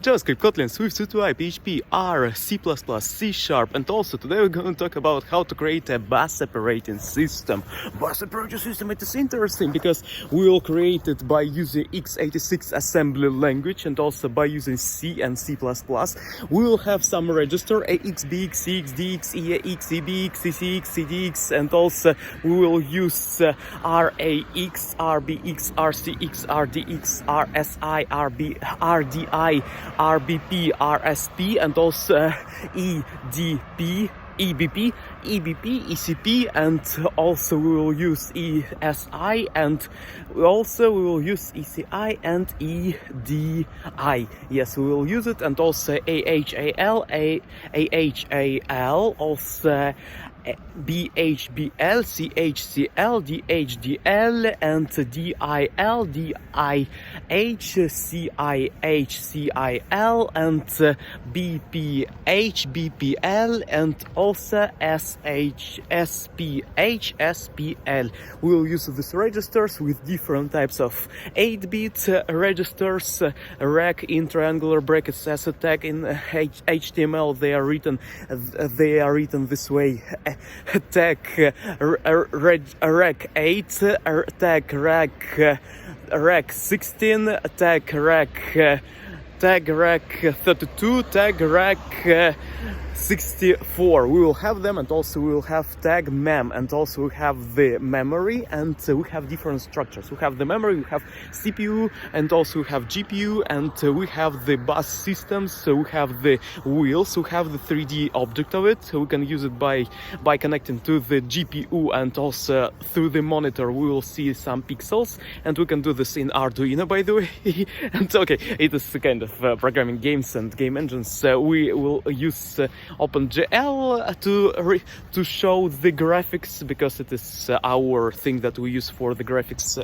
JavaScript, Kotlin, Swift, UI, PHP, R, C++, C#, and also today we're going to talk about how to create a bus operating system. Bus operating system, it is interesting because we will create it by using x86 assembly language and also by using C and C++. We will have some register AX, BX, CX, DX, EAX, EBX, CCX, CDX, and also we will use RAX, RBX, RCX, RDX, RSI, RDI, RBP, RSP, and also EBP, ECP, and also we will use ESI, and also we will use ECI and EDI. Yes, we will use it, and also AHAL, also BHBL, CHCL, DHDL, and DIL, DIH, CIL, and BPH, BPL, and also SPH, SPL. We will use these registers with different types of 8-bit registers, rec in triangular brackets as a tag in HTML. They are written this way: tag rec 8, tag rec 16, tag rec 32, tag rec 64. We will have them, and also we will have tag mem, and also we have the memory, and we have different structures. We have the memory, we have CPU, and also we have GPU, and we have the bus systems. So we have the wheels, we have the 3D object of it. So we can use it by connecting to the GPU, and also through the monitor we will see some pixels, and we can do this in Arduino, by the way. And okay, it is kind of programming games and game engines. We will use OpenGL to show the graphics, because it is our thing that we use for the graphics.